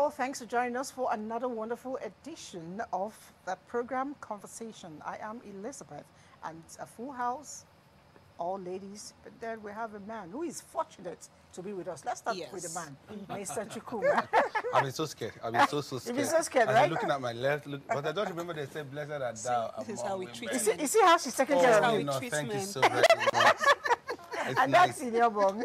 all, thanks for joining us for another wonderful edition of the program Conversation. I am Elizabeth, and a full house, all ladies, but then we have a man who is fortunate to be with us. Let's start with the man, Mr. Chukuma. I've been so scared. I've been so scared. You've been so scared, right? I'm looking at my left, but I don't remember they say blessed are thou. This is how we treat men. You see how she's taking care of me? Thank you so very much. And that's in your bomb.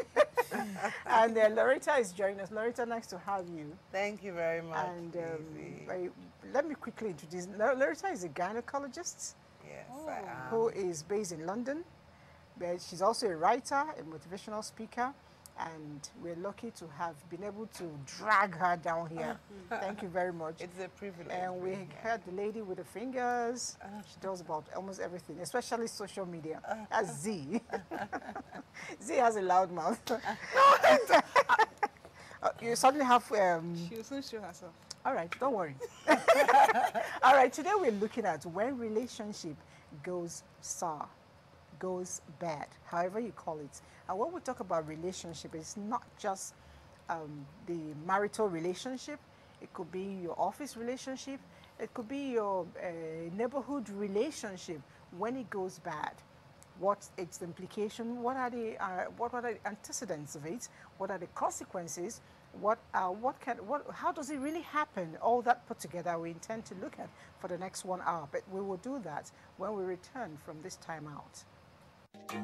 And Loretta is joining us. Loretta, nice to have you. Thank you very much. And let me quickly introduce. Loretta is a gynecologist. Yes, who is based in London. But she's also a writer, a motivational speaker, and we're lucky to have been able to drag her down here. Thank you very much. It's a privilege. And we heard the lady with the fingers. She does about almost everything, especially social media. That's Z. Z has a loud mouth. You suddenly have... She will soon show herself. All right, don't worry. All right, today we're looking at when relationship goes sour, goes bad, however you call it. And when we talk about relationship, it's not just the marital relationship. It could be your office relationship. It could be your neighborhood relationship. When it goes bad, what's its implication? What are the antecedents of it? What are the consequences? How does it really happen? All that put together, we intend to look at for the next 1 hour. But we will do that when we return from this time out. I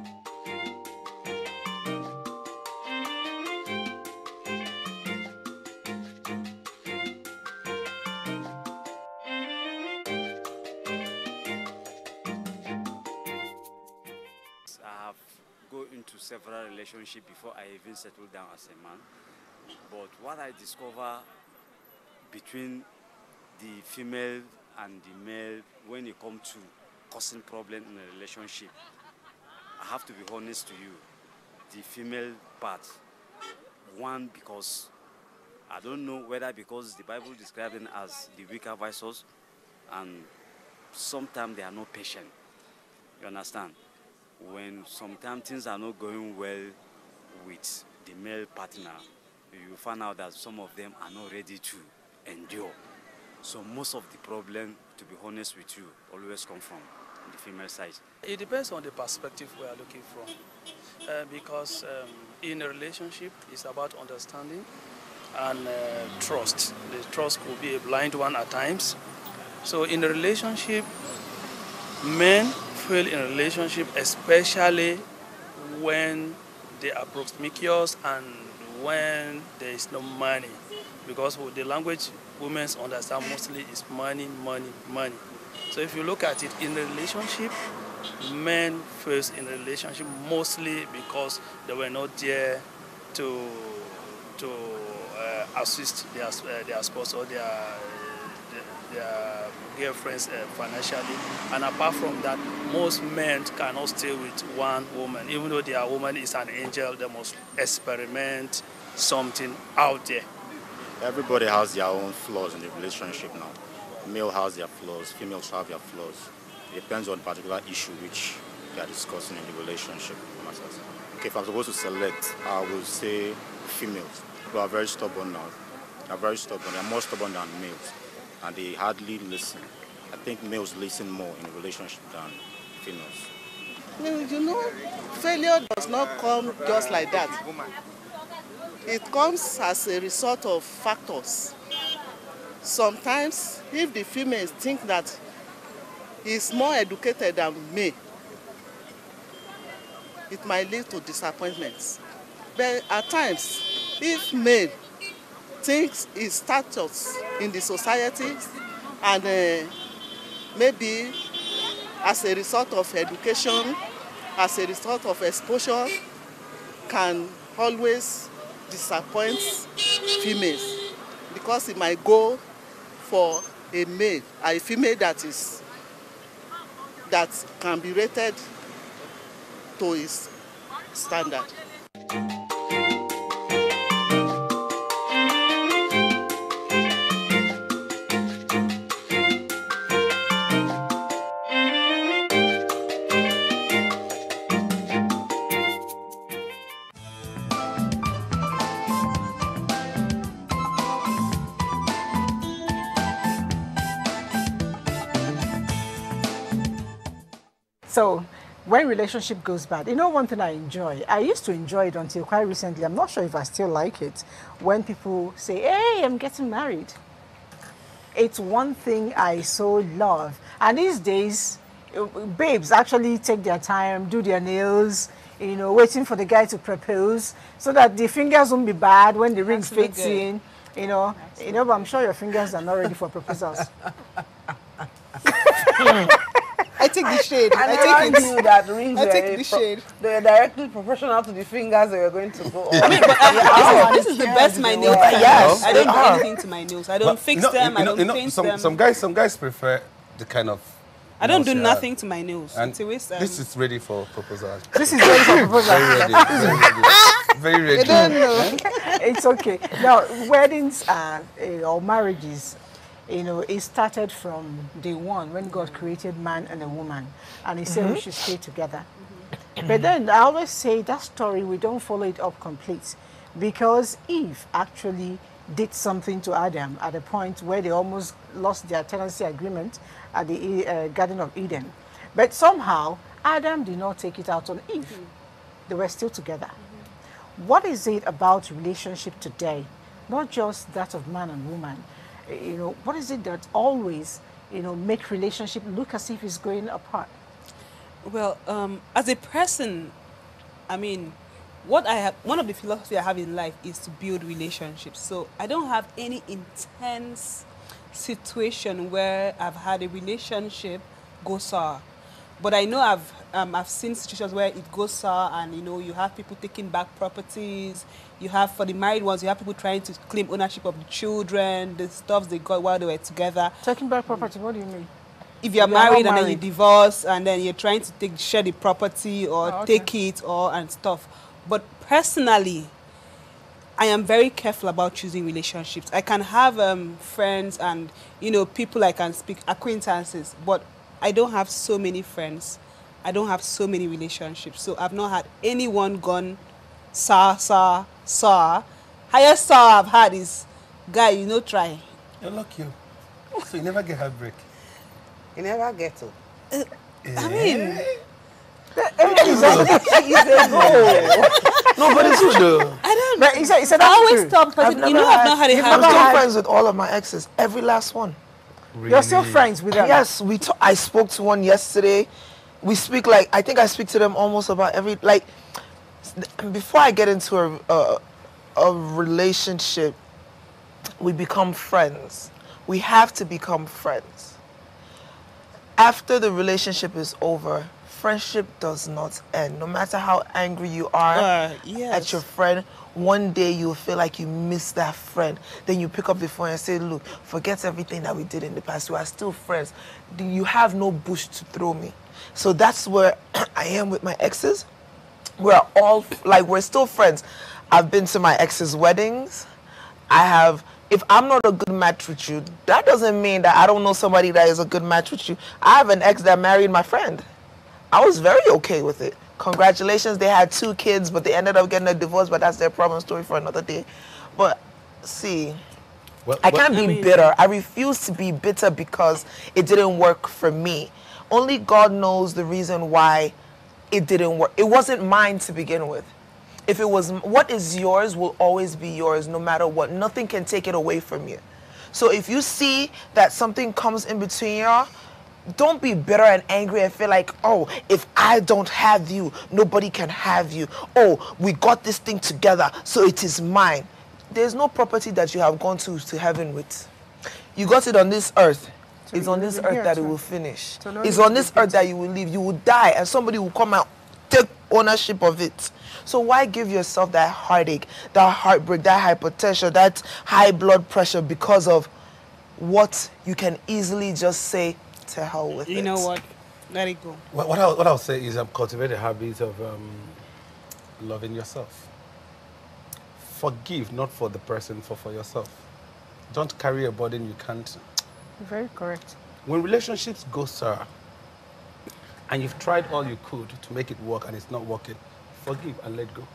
have gone into several relationships before I even settled down as a man. But what I discover between the female and the male when it comes to causing problem in a relationship, I have to be honest to you, the female part, one, because I don't know whether because the Bible describes them as the weaker vessels, and sometimes they are not patient. You understand? When sometimes things are not going well with the male partner, you find out that some of them are not ready to endure. So most of the problem, to be honest with you, always come from the female side. It depends on the perspective we are looking from. Because in a relationship, it's about understanding and trust. The trust could be a blind one at times. So in a relationship, men fail in a relationship, especially when they are promiscuous and when there is no money. Because the language women understand mostly is money, money, money. So if you look at it in a relationship, men first in a relationship mostly because they were not there to assist their spouse or their girlfriends financially. And apart from that, most men cannot stay with one woman. Even though their woman is an angel, they must experiment something out there. Everybody has their own flaws in the relationship now. Male has their flaws, females have their flaws. It depends on the particular issue which they are discussing in the relationship. Okay, if I'm supposed to select, I would say females, who are very stubborn now. They are very stubborn. They are more stubborn than males, and they hardly listen. I think males listen more in a relationship than females. Well, you know, failure does not come just like that. It comes as a result of factors. Sometimes, if the females think that he's more educated than me, it might lead to disappointments. But at times, if male thinks his status in the society and maybe as a result of education, as a result of exposure, can always disappoint females because he might go for a male, a female that can be rated to his standard. So when relationship goes bad, you know one thing I enjoy? I used to enjoy it until quite recently. I'm not sure if I still like it. When people say, hey, I'm getting married. It's one thing I so love. And these days, babes actually take their time, do their nails, you know, waiting for the guy to propose so that the fingers won't be bad when the ring fits in. You know, but I'm sure your fingers are not ready for proposals. I take the shade. And I take knew that rings I were take the shade. they're directly proportional to the fingers they were going to go on. I mean, but this is the best my nails are. Yes, I don't they do are. anything to my nails. I don't But, fix you know, them. you I know, don't you know, paint some them. some guys prefer the kind of. I don't do nails, nothing to my nails. And It's a waste. this is ready for proposal. This is ready for proposal. Very ready. Very ready. Very ready. I don't know. It's okay. Now, weddings or marriages, you know, it started from day one when God created man and a woman, and He said we should stay together. But then I always say that story, we don't follow it up complete, because Eve actually did something to Adam at a point where they almost lost their tenancy agreement at the Garden of Eden. But somehow, Adam did not take it out on Eve. They were still together. What is it about relationship today, not just that of man and woman? You know, what is it that always, you know, make relationship look as if it's going apart? Well, as a person, I mean, what I have, one of the philosophy I have in life is to build relationships. So I don't have any intense situation where I've had a relationship go sour. But I know I've seen situations where it goes sour, and you know, you have people taking back properties. You have, for the married ones, you have people trying to claim ownership of the children, the stuff they got while they were together. Taking back property, what do you mean? If you're If you're not married and then you married. divorce and then you're trying to share the property or Oh, okay. take it and stuff. But personally, I am very careful about choosing relationships. I can have friends and, you know, people I can speak, acquaintances, but I don't have so many friends. I don't have so many relationships. So I've not had anyone gone sour. Highest sour I've had is, guy, you know, try. You're lucky. So you never get heartbreak. You never get to. I mean, No, but it's true. I don't. But it's I always stop, but I've you never know, I've not had a you've I'm never still had- friends with all of my exes, every last one. You're still friends with them? Yes, I spoke to one yesterday. We speak like, I think I speak to them almost about every, like, before I get into a relationship, we become friends. We have to become friends. After the relationship is over, friendship does not end. No matter how angry you are yes. at your friend, one day you'll feel like you miss that friend. Then you pick up the phone and say, look, forget everything that we did in the past. We are still friends. You have no bush to throw me. So that's where I am with my exes. We're all, like, we're still friends. I've been to my ex's weddings. If I'm not a good match with you, that doesn't mean that I don't know somebody that is a good match with you. I have an ex that married my friend. I was very okay with it. Congratulations, they had 2 kids, but they ended up getting a divorce, but that's their problem, story for another day. But see, I can't be bitter. I refuse to be bitter because it didn't work for me. Only God knows the reason why it didn't work. It wasn't mine to begin with. If it was, what is yours will always be yours no matter what. Nothing can take it away from you. So if you see that something comes in between y'all, don't be bitter and angry and feel like, oh, if I don't have you, nobody can have you. Oh, we got this thing together, so it is mine. There's no property that you have gone to heaven with. You got it on this earth. So It's you on live this in earth here that too. it will finish. So no It's need on to this be earth that you will live. You will die, and somebody will come and take ownership of it. So why give yourself that heartache, that heartbreak, that hypertension, that high blood pressure because of what you can easily just say, to hell with it. You know what? Let it go. What I'll say is cultivate a habit of loving yourself. Forgive, not for the person, for yourself. Don't carry a burden you can't. Very correct. When relationships go sour, and you've tried all you could to make it work and it's not working, forgive and let go.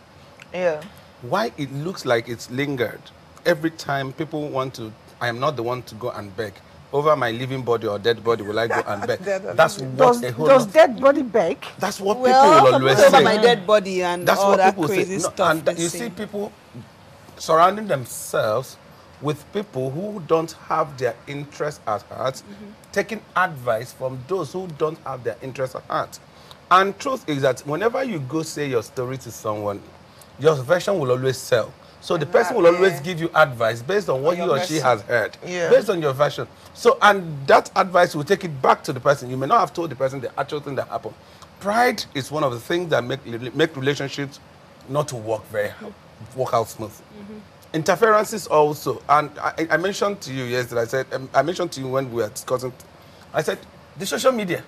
Yeah. Why it looks like it's lingered, every time people want to, I am not the one to go and beg. over my living body or dead body will I go and beg. That's what Does, a whole does lot. dead body beg? That's what Well, people will always over say. my dead body and That's all what that people crazy say. No, stuff. and you see people surrounding themselves with people who don't have their interests at heart, taking advice from those who don't have their interests at heart. And truth is that whenever you go say your story to someone, your version will always sell. So the person will always give you advice based on what he or she has heard, based on your version. So, and that advice will take it back to the person. You may not have told the person the actual thing that happened. Pride is one of the things that make relationships not to work work out smooth. Interferences also, and I mentioned to you yesterday, I said, I mentioned to you when we were discussing, I said, the social media.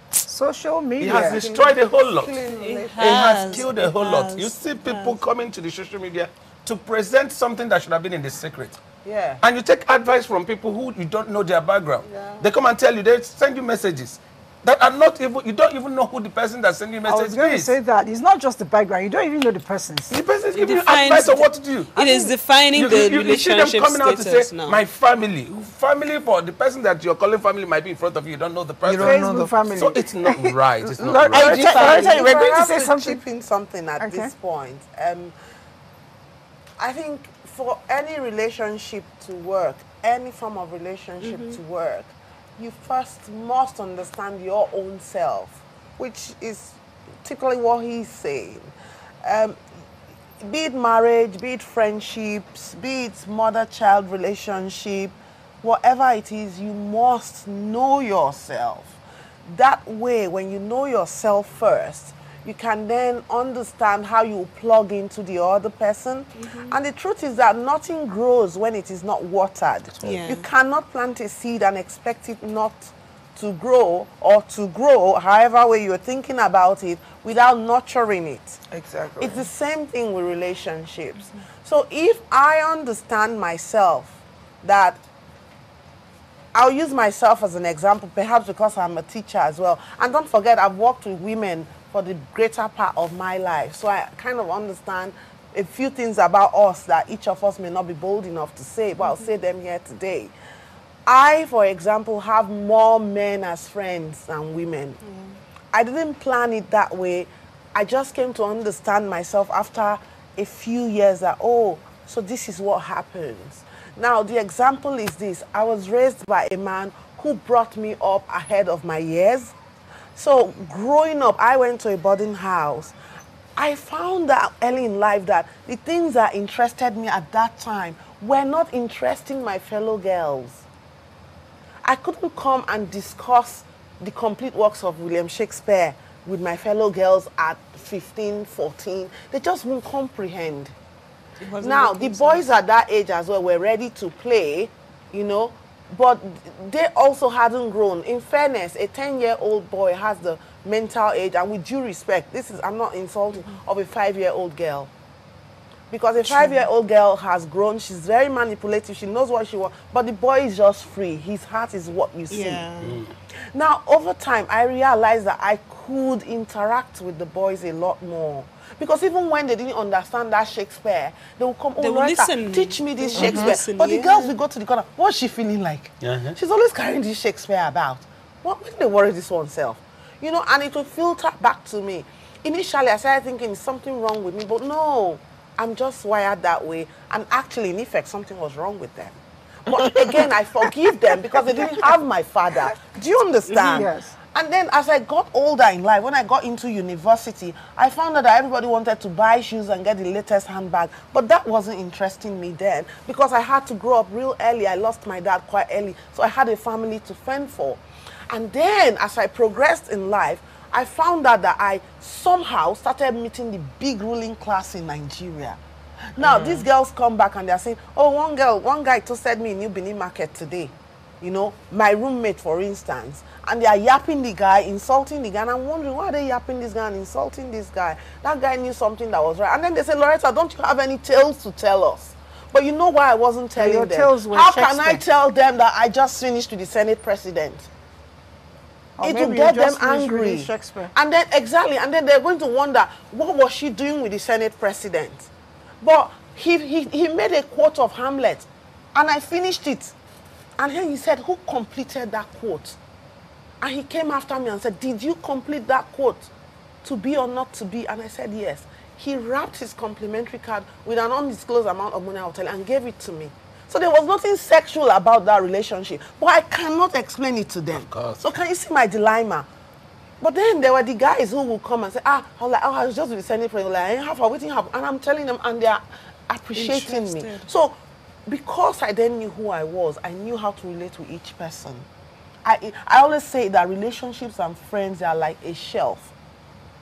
Social media. It has destroyed a whole lot. It has killed a whole lot. has. You see people coming to the social media to present something that should have been in the secret. Yeah. And you take advice from people who you don't know their background. They come and tell you, they send you messages that are not even, you don't even know who the person that sent you I message was going to say that. It's not just the background. You don't even know the person's. The person is giving you defines advice on what to do. It is defining the You see them relationship coming out to status say, now. my family. Family for the person that you're calling family might be in front of you. You don't know the person. Facebook family. So it's not right. It's not right. Loretta, you were going to have say something. chip in something at this point. I think for any relationship to work, any form of relationship to work, you first must understand your own self, which is typically what he's saying. Be it marriage, be it friendships, be it mother-child relationship, whatever it is, you must know yourself. That way, when you know yourself first, you can then understand how you plug into the other person. And the truth is that nothing grows when it is not watered. Yeah. You cannot plant a seed and expect it not to grow, or to grow, however way you're thinking about it, without nurturing it. Exactly. It's the same thing with relationships. So if I understand myself, that I'll use myself as an example, perhaps because I'm a teacher as well. And don't forget, I've worked with women for the greater part of my life. So I kind of understand a few things about us that each of us may not be bold enough to say, but I'll say them here today. I, for example, have more men as friends than women. I didn't plan it that way. I just came to understand myself after a few years that, oh, so this is what happens. Now, the example is this. I was raised by a man who brought me up ahead of my years. So growing up, I went to a boarding house. I found out early in life that the things that interested me at that time were not interesting my fellow girls. I couldn't come and discuss the complete works of William Shakespeare with my fellow girls at 15, 14. They just won't comprehend. Now, the boys at that age as well were ready to play, you know, but they also hadn't grown. In fairness, a 10-year-old boy has the mental age, and with due respect, this is, I'm not insulting, of a 5-year-old girl. Because a 5-year-old girl has grown, she's very manipulative, she knows what she wants, but the boy is just free. His heart is what you see. Now, over time, I realized that I could interact with the boys a lot more. Because even when they didn't understand that Shakespeare, they would come, oh, Loretta, teach me this Shakespeare. But the girls will go to the corner, what's she feeling like? She's always carrying this Shakespeare about. When do they worry this oneself? You know, and it will filter back to me. Initially, I started thinking, something wrong with me, but no, I'm just wired that way. And actually, in effect, something was wrong with them. But again, I forgive them because they didn't have my father. Do you understand? Yes. And then as I got older in life, when I got into university, I found out that everybody wanted to buy shoes and get the latest handbag. But that wasn't interesting me then because I had to grow up real early. I lost my dad quite early, so I had a family to fend for. And then as I progressed in life, I found out that I somehow started meeting the big ruling class in Nigeria. Now, these girls come back and they're saying, oh, one guy toasted me in New Benin Market today. You know, my roommate, for instance, and they are yapping the guy, insulting the guy, and I'm wondering, why are they yapping this guy and insulting this guy? That guy knew something that was right. And then they say, Loretta, don't you have any tales to tell us? But you know why I wasn't telling your them? tales were How can I Shakespeare. tell them that I just finished with the Senate president? Or It maybe will you get them just finished angry. reading Shakespeare. And then, exactly, and then they're going to wonder, what was she doing with the Senate president? But he made a quote of Hamlet, and I finished it. And then he said, who completed that quote? And he came after me and said, did you complete that quote? To be or not to be? And I said, yes. He wrapped his complimentary card with an undisclosed amount of money, I'll tell you, and gave it to me. So there was nothing sexual about that relationship. But I cannot explain it to them. Of course. So can you see my dilemma? But then there were the guys who would come and say, I was like, I was just with sending friends. Like, I have waiting up. And I'm telling them, and they are appreciating me. So because I then knew who I was, I knew how to relate to each person. I always say that relationships and friends are like a shelf.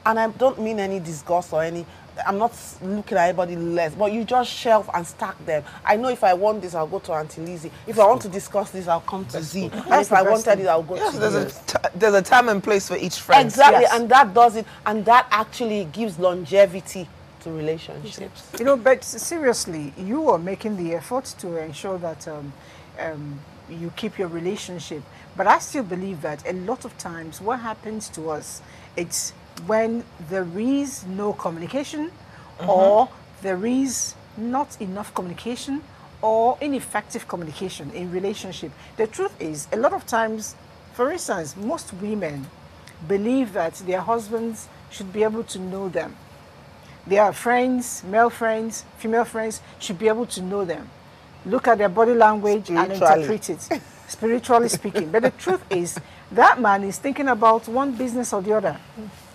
And I don't mean any disgust or any, I'm not looking at anybody less, but you just shelf and stack them. I know if I want this, I'll go to Auntie Lizzie. If I want to discuss this, I'll come to Z. And if I wanted it, I'll go to there's a time and place for each friend. Exactly, yes. And that does it, and that actually gives longevity to relationships. You know, but seriously, you are making the effort to ensure that you keep your relationship. But I still believe that a lot of times what happens to us, it's when there is no communication or there is not enough communication or ineffective communication in relationship. The truth is, a lot of times, for instance, most women believe that their husbands should be able to know them. Their friends, male friends, female friends, should be able to know them. Look at their body language and interpret it, spiritually speaking. But the truth is, that man is thinking about one business or the other.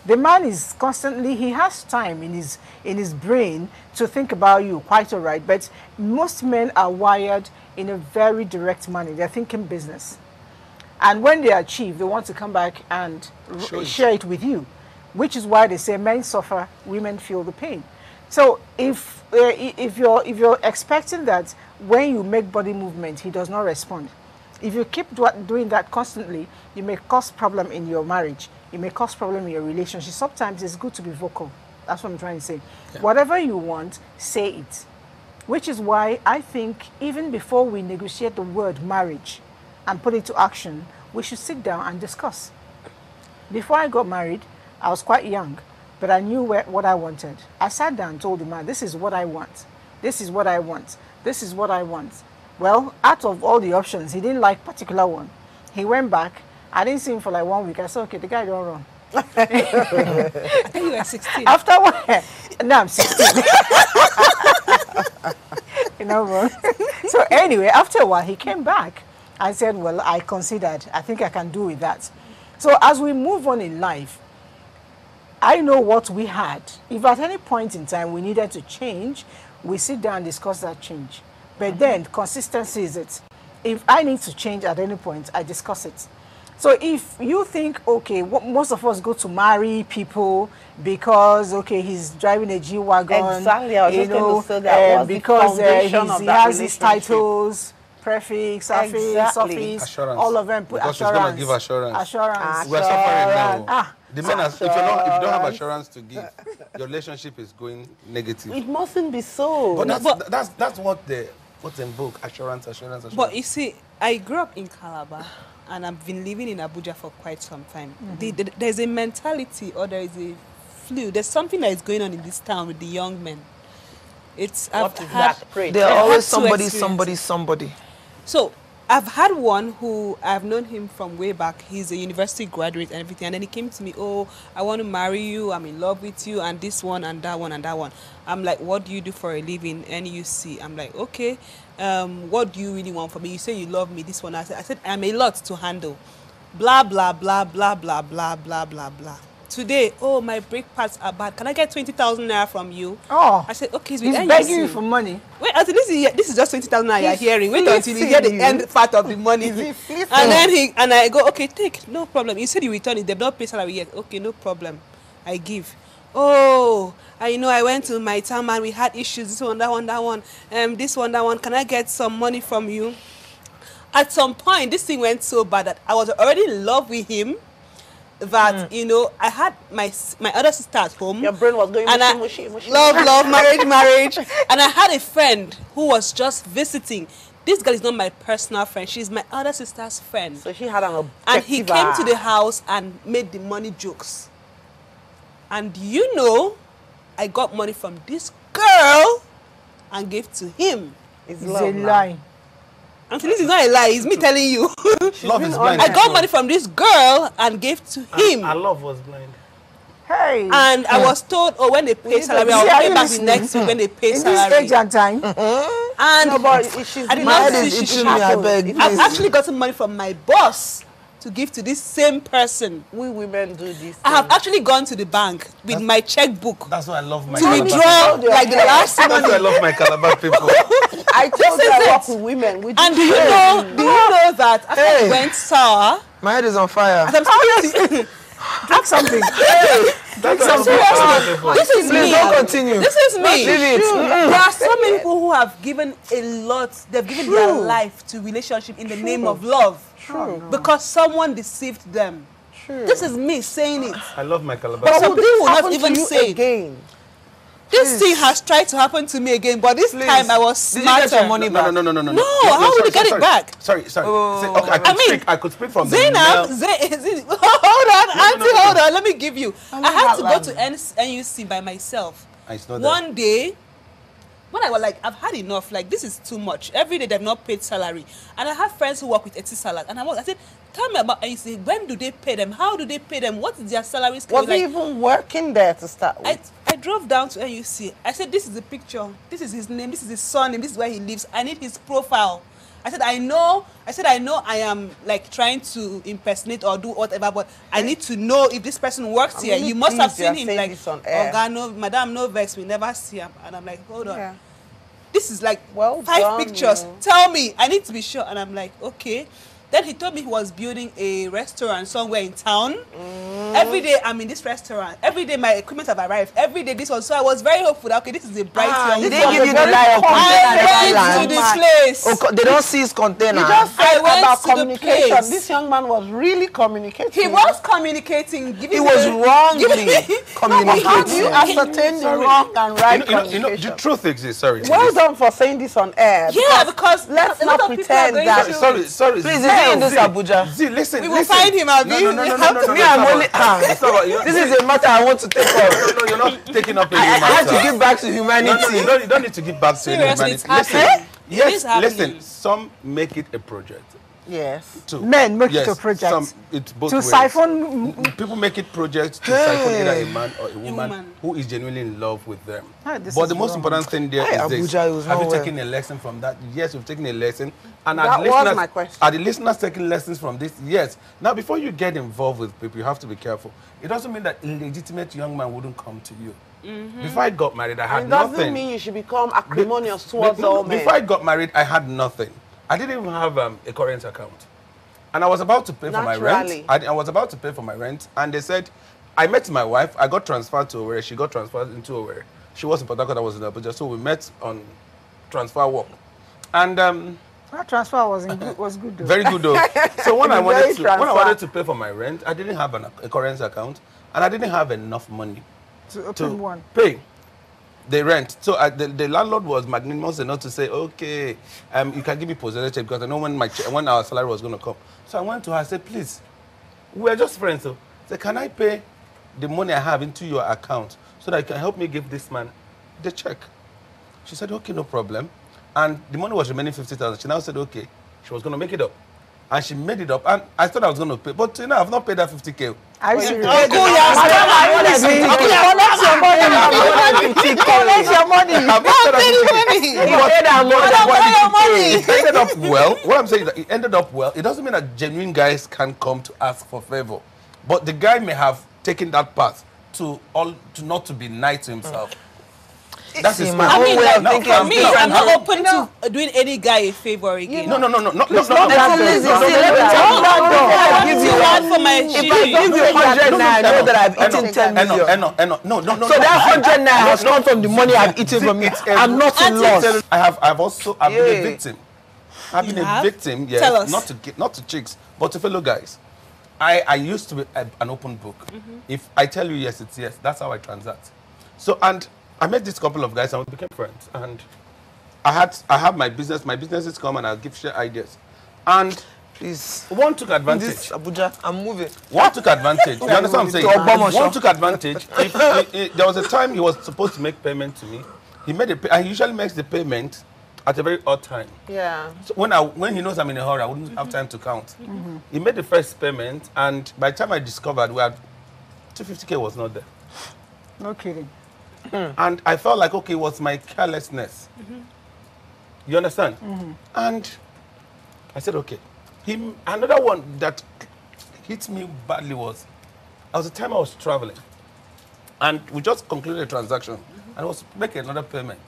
The man is constantly, he has time in his brain to think about you, quite all right. But most men are wired in a very direct manner. They're thinking business. And when they achieve, they want to come back and share it with you, which is why they say men suffer, women feel the pain. So if you're expecting that when you make body movement, he does not respond, if you keep doing that constantly, you may cause problem in your marriage. It may cause problem in your relationship. Sometimes it's good to be vocal. That's what I'm trying to say. Yeah. Whatever you want, say it. Which is why I think even before we negotiate the word marriage and put it to action, we should sit down and discuss. Before I got married, I was quite young, but I knew what I wanted. I sat down and told the man, this is what I want. This is what I want. This is what I want. Well, out of all the options, he didn't like particular one. He went back. I didn't see him for like 1 week. I said, okay, the guy don't run. I think you were 16. After what? No, I'm 16. You know, bro. So anyway, after a while, he came back. I said, well, I considered. I think I can do with that. So as we move on in life, I know what we had. If at any point in time we needed to change, we sit down and discuss that change. But then consistency is it. If I need to change at any point, I discuss it. So if you think, okay, most of us go to marry people because, okay, he's driving a G-Wagon. Exactly, I was just going to say that. Because he has his titles, prefix, suffix, all of them put because assurance. Because going to give assurance. Assurance. We're suffering now. The men if you don't have assurance to give, your relationship is going negative. It mustn't be so. But that's what's in vogue, assurance. But you see, I grew up in Calabar. And I've been living in Abuja for quite some time. There's a mentality or there is a flu. There's something that is going on in this town with the young men. They're always somebody. So I've had one who I've known him from way back. He's a university graduate and everything. And then he came to me, oh, I want to marry you. I'm in love with you. And this one and that one and that one. I'm like, what do you do for a living? NUC. I'm like, okay. What do you really want from me? You say you love me. This one. I said, I'm a lot to handle. Blah, blah, blah, blah, blah, blah, blah, blah, blah. Today, oh, my brake pads are bad. Can I get 20,000 naira from you? Oh. I said, okay. He's begging you for money. Wait, I said, this is just 20,000 naira you're hearing. Wait until you hear the end part of the money. And then I go, okay, take, no problem. You said you return it. They've not paid salary yet. Okay, no problem. I give. Oh, I went to my town and we had issues. This one, that one, that one. This one, that one. Can I get some money from you? At some point, this thing went so bad that I was already in love with him. That I had my other sister at home. Your brain was going mushy. Love, marriage. And I had a friend who was just visiting. This girl is not my personal friend. She's my other sister's friend. So she had an objective. And he came to the house and made the money jokes. And I got money from this girl and gave to him. It's a lie. Auntie Lizzie, it's not a lie. It's me telling you. Love is blind. I got money from this girl and gave to him. Our love was blind. Hey. And I was told, oh, when they pay salary, I'll pay back the next week when they pay in salary. this age and time. And No, but she's I did My not head see is she itching me, I shackled. beg, I've please. actually gotten money from my boss to give to this same person. We women do this. I have actually gone to the bank with my checkbook That's why I love my to Calabar withdraw people. like the last That's why I money. love my Calabar people. I told you This I is work it. with women. We And do do you know that after Hey. I went sour, My head is on fire. as I'm speaking to Drink something. That's why I love my Calabar people. this is Please me. don't continue. This is me. Leave it. There are so many people who have given a lot. They've given their life to relationship in the name of love. True. Because someone deceived them. True. This is me saying it. I love my Calabar But people. some people will not Happen to even you say it. again. This thing has tried to happen to me again, but this time I was Did you smarter. get your money back? No. No, how will you get it back? Sorry. Oh. Say, okay, I could speak from the Zainab, male. hold on, auntie, hold on. Let me give you. I had to go hotline. to NUC by myself. It's not that. One day, when I was like, I've had enough. Like, this is too much. Every day they've not paid salary, and I have friends who work with Etisalat, and I said, tell me about. And you say, when do they pay them? How do they pay them? What is their salary scale? Was he even working there to start with? I drove down to NUC. I said, this is the picture. This is his name. This is his surname. This is where he lives. I need his profile. I said, I know I am like trying to impersonate or do whatever, but I need to know if this person works here. really You must have pleased you are seen him saying like, this on air. Oga, no, madam, no vex, we never see him. And I'm like, hold on. Yeah. This is like Well 5 done, pictures. you. Tell me, I need to be sure. And I'm like, okay. Then he told me he was building a restaurant somewhere in town. Every day I'm in this restaurant. Every day my equipment have arrived. Every day this one. So I was very hopeful that, okay, this is a bright young Did woman. they give you the lie of I went container? to the place. Oh, they don't see his container. You just I said went about to the communication. place. This young man was really communicating. He was communicating, giving He was me- wrongly How do you communicating. ascertain the wrong and right communication? The truth exists. Sorry. Well done for saying this on air. Yeah, because let's a lot not of people pretend are going that. through it. Sorry. Please, is he in this Abuja? Z, listen. We will find him, Abi. No. Me, I'm only. This is a matter I want to take up. No, you're not taking up any I have to matter. give back to humanity. No, you don't need to give back to Seriously, humanity. it's happening. It is happening. Listen. Some make it a project. Yes. Two. Men make it Yes, a project. Some, it's both To ways. siphon. People make it projects to siphon either Hey. a man or a woman woman. who is genuinely in love with them. Ah, this But is the most wrong. important thing there Hey, is this. Abuja, it was Have you nowhere. taken a lesson from that? Yes, we've taken a lesson. And That are the was listeners, my question. Are the listeners taking lessons from this? Yes. Now, before you get involved with people, you have to be careful. It doesn't mean that a legitimate young man wouldn't come to you. Before I got married, I had And it doesn't nothing. mean you should become acrimonious towards No, all men. Before I got married, I had nothing. I didn't even have a current account. And I was about to pay for my Naturally. rent. I was about to pay for my rent. And they said, I met my wife. I got transferred to Owerri. She got transferred into Owerri. She was in Port Harcourt, I was in Abuja. So we met on transfer work. And That transfer was good though. very good though. So when I Very wanted transfer. to pay for my rent, I didn't have a current account. And I didn't have enough money to open to one. pay the rent. So the landlord was magnanimous enough to say, okay, you can give me possession because I know when our salary was going to come. So I went to her, I said, please, we're just friends. So I said, can I pay the money I have into your account so that you can help me give this man the check? She said, okay, no problem. And the money was remaining 50,000. She now said, okay, she was going to make it up. And she made it up. And I thought I was going to pay. But you know, I've not paid that 50K. Are you serious? Collect your money. I've not paid that 50K. It ended up well. What I'm saying is that it ended up well. It doesn't mean that genuine guys can come to ask for favor. But the guy may have taken that path to not to be nice to himself. That's his my own own way of Now, thinking. For me, now, I'm now, not open to doing any guy a favor again. No. Listen, No. see, let me tell you. Give you one for my If I give you 100 naira, I know that I've eaten 10 million. No. So that 100 naira has come from the money I've eaten from you. I'm not in loss. I've been a victim. I've been You a have? victim, yes. Tell us. Not to chicks, but to fellow guys. I used to be an open book. If I tell you yes, it's yes. That's how I transact. So, and I met this couple of guys and we became friends. And I have my business. My businesses come and I'll share ideas. And Please. one took In advantage. this Abuja, I'm moving. One took advantage. You understand what I'm saying? To Ogbomosho. One took advantage. There was a time he was supposed to make payment to me. He usually makes the payment at a very odd time. Yeah. So when he knows I'm in a hurry, I wouldn't have time to count. He made the first payment, and by the time I discovered, 250K was not there. No kidding. And I felt like, okay, it was my carelessness. You understand? And I said, okay. Another one that hit me badly was the time I was traveling. And we just concluded a transaction. And I was making another payment.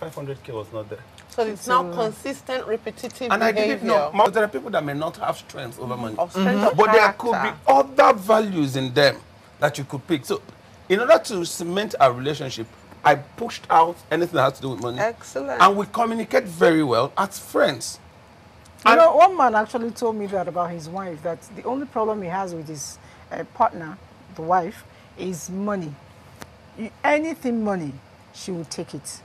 500K was not there. So it's now consistent, repetitive And I behavior. didn't know. There are people that may not have strength over money. Of strength of But there could be character. other values in them that you could pick. So in order to cement our relationship, I pushed out anything that has to do with money. Excellent. And we communicate very well as friends. You know, one man actually told me that about his wife, that the only problem he has with his partner, the wife, is money. Anything money, she will take it.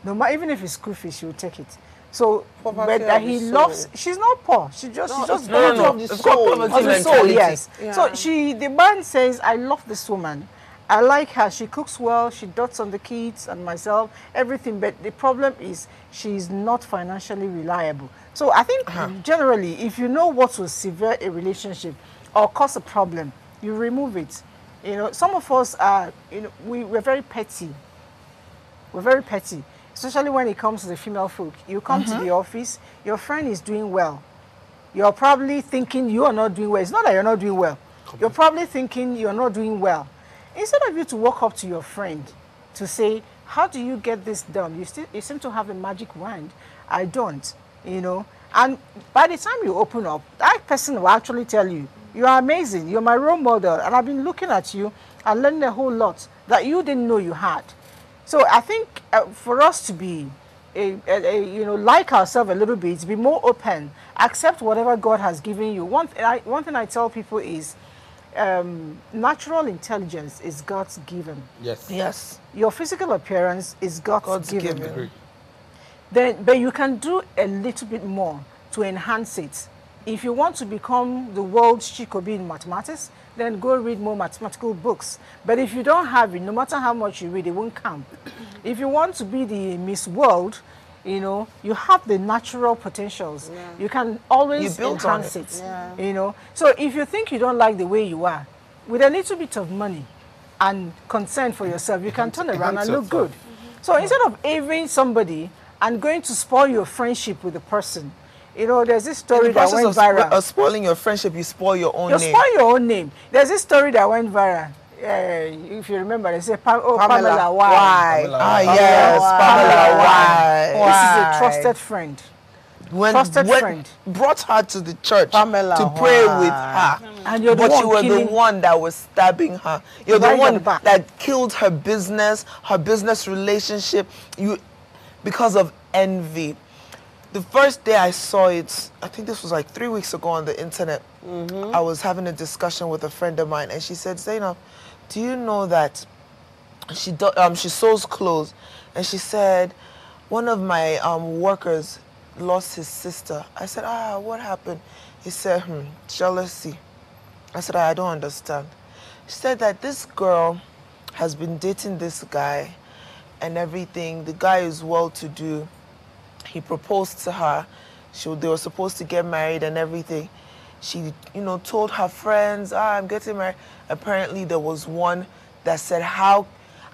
No matter, even if it's school fees, she will take it. So, Poverty but that of he the loves, soul. she's not poor. She just, she's just poverty poverty of the it's soul. called Poverty of the soul, mentality. yes. Yeah. So the man says, I love this woman. I like her. She cooks well. She dotes on the kids and myself, everything. But the problem is she's not financially reliable. So I think generally, if you know what will sever a relationship or cause a problem, you remove it. You know, some of us are, you know, we're very petty. We're very petty, especially when it comes to the female folk. You come to the office, your friend is doing well. You're probably thinking you are not doing well. It's not that you're not doing well. You're probably thinking you're not doing well. Instead of you to walk up to your friend to say, how do you get this done? You seem to have a magic wand. I don't, you know. And by the time you open up, that person will actually tell you, you are amazing. You're my role model. And I've been looking at you and learning a whole lot that you didn't know you had. So I think for us to be, you know, like ourselves a little bit, be more open, accept whatever God has given you. One thing I tell people is, natural intelligence is God's given. Yes. Yes. Your physical appearance is God's given. Agreed. But you can do a little bit more to enhance it. If you want to become the world's Chikobi in mathematics, then go read more mathematical books. But if you don't have it, no matter how much you read, it won't come. If you want to be the Miss World, you know, you have the natural potentials. Yeah. You can always enhance it. Yeah. You know, so if you think you don't like the way you are, with a little bit of money and concern for yourself, you can turn around and look good. So instead of avering somebody and going to spoil your friendship with the person, you know, there's this story that went viral. Spoiling your friendship, you spoil your own You name. spoil your own name. There's this story that went viral. If you remember, they say, Pamela, why? Ah, yes, Pamela, why? This is a trusted friend. Trusted friend. Brought her to the church Pamela, to pray with her. And you're the But one you were the killing one that was stabbing her. You're the right at one the back. that killed her business relationship, because of envy. The first day I saw it, I think this was like 3 weeks ago on the internet, I was having a discussion with a friend of mine, and she said, Zainab, do you know that she sews clothes? And she said, one of my workers lost his sister. I said, what happened? He said, jealousy. I said, I don't understand. She said that this girl has been dating this guy and everything. The guy is well-to-do. He proposed to her. They were supposed to get married and everything. She, told her friends, I'm getting married. Apparently, there was one that said, how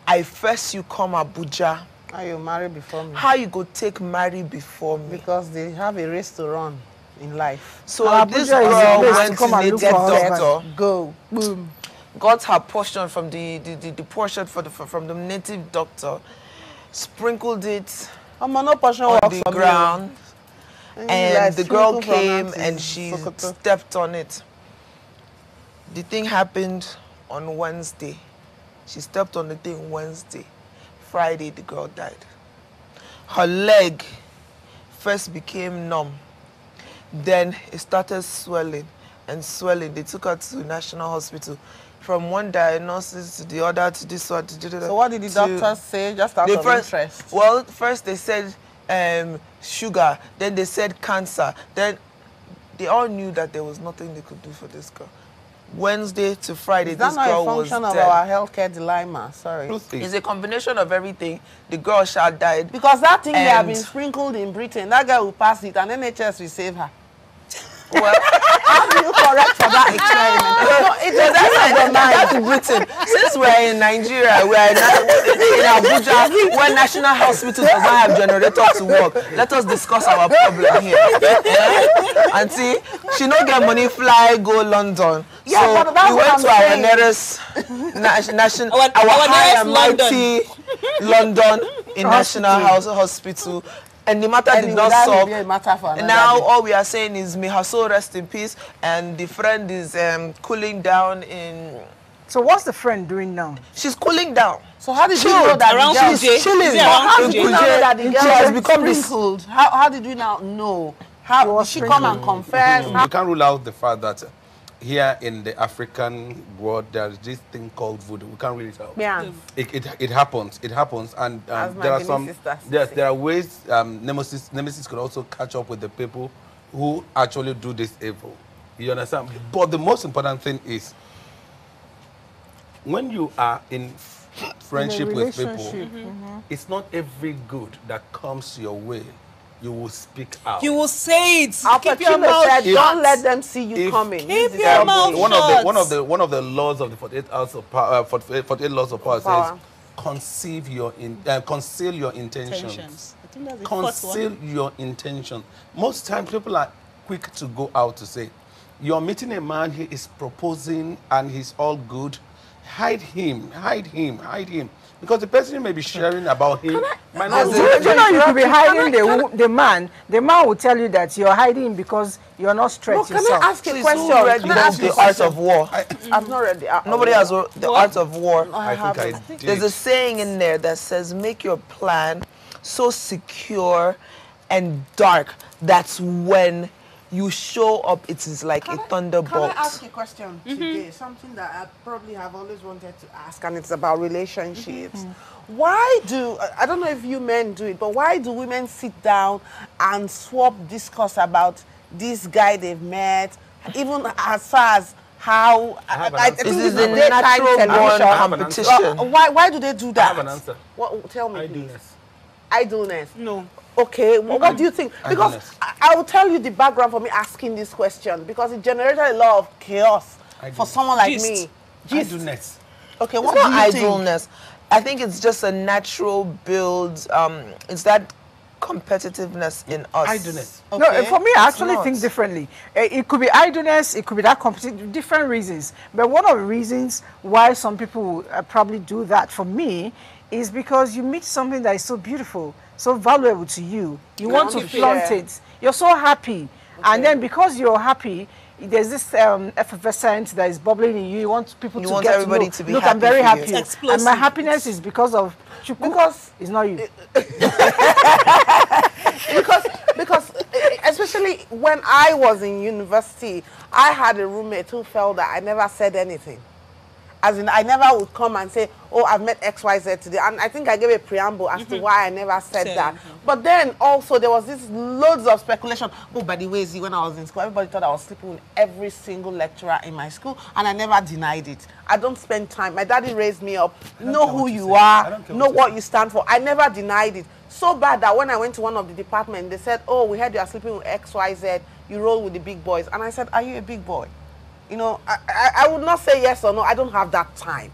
I first you come Abuja. How you marry before me? How you go take marry before me? Because they have a race to run in life. So this girl went to native doctor. Go. Boom. Got her portion from the portion from the native doctor. Sprinkled it on the ground. And the girl came and she stepped on it. The thing happened on Wednesday. She stepped on the thing Wednesday. Friday, the girl died. Her leg first became numb. Then it started swelling and swelling. They took her to National Hospital. From one diagnosis to the other, to this one, to the other. So what did the doctors say, just out of interest? Well, first they said sugar. Then they said cancer. Then they all knew that there was nothing they could do for this girl. Wednesday to Friday, Is that this not girl a was function of dead. our healthcare dilemma? Sorry. Truth is, It's a combination of everything. The girl shall died. Because that thing they have And- been sprinkled in Britain, that guy will pass it and NHS will save her. Well, How do you correct for that experiment? No, it is that's Britain. Since we're in Nigeria, we're in Abuja, where national hospital does not have generator to work. Let us discuss our problem here. And see, she don't get money, fly, go London. Yeah, so but that's we what went I'm to our saying. nearest national, Our high nearest and mighty London in National Hospital. And the matter did not that will solve. be a matter for another Now day. all we are saying is may her soul rest in peace, and the friend is cooling down in. So what's the friend doing now? She's cooling down. So how did you know that Around the girl Kuje? She's chilling. Is it around How did you Kuje? know that the She girl has was become this. sprinkled? How did you now know? How did she come and confess? you can't rule out the fact that here in the African world there is this thing called voodoo. We can't rule it out. Yeah. It happens. It happens, and As my there are Benin some. sister Yes, said. there are ways Nemesis could also catch up with the people who actually do this evil. You understand? But the most important thing is when you are in friendship with people, relationship. it's not every good that comes your way you will speak out. You will say it. Al Keep your Pacino mouth said, shut. "Don't let them see you If- coming." Keep This is your how mouth good- one of the laws of the 48 hours of power, 48 laws of power Power. says conceal your intentions. Intentions. I think that's the first Conceal one. your intention. Most times people are quick to go out to say, you're meeting a man, he is proposing and he's all good. Hide him, hide him, hide him. Because the person you may be sharing about him might not You know, you could be hiding the man. The man will tell you that you're hiding because you're not straight No, can yourself. I ask a Please, question? who read Can I ask you the a art question? of war? I've not read the art. Nobody has the art of war. I think I did. There's a saying in there that says, make your plan so secure and dark that when you show up, it is like a Can thunderbolt. I ask a question today? Something that I probably have always wanted to ask, and it's about relationships. Why do, I don't know if you men do it, but why do women sit down and swap discourse about this guy they've met, even as far as how, have an I answer. think This is this the daytime natural born television. have an answer. competition. Why do they do that? have an answer. What, tell me, please. Idleness. Idleness. No. Okay, what do you think? Because Idleness. I will tell you the background for me asking this question, because it generated a lot of chaos for Idleness. someone like Gist. me. Gist. Idleness. Okay, It's what not do you think? idleness. I think it's just a natural build. It's that competitiveness in us. Idleness. No, Okay. for me, I actually not. think differently. It could be idleness, it could be that competition, different reasons. But one of the reasons why some people probably do that for me is because you meet something that is so beautiful, so valuable to you. You want to want to flaunt share. it. You're so happy. And then because you're happy, there's this effervescence that is bubbling in you. You want people You to want get everybody to know. to be Look, happy I'm very for you. happy. It's And my explosive. happiness is because of Chukwu. Because- it's not you. because especially when I was in university, I had a roommate who felt that I never said anything. As in, I never would come and say, oh, I've met XYZ today. And I think I gave a preamble as to why I never said Said, that. But then also there was this loads of speculation. Oh, by the way, see, when I was in school, everybody thought I was sleeping with every single lecturer in my school. And I never denied it. I don't spend time. My daddy raised me up. Know care who what you you say. I are. don't care Know what you what say. you stand for. I never denied it. So bad that when I went to one of the departments, they said, oh, we heard you are sleeping with XYZ. You roll with the big boys. And I said, are you a big boy? You know, I would not say yes or no. I don't have that time.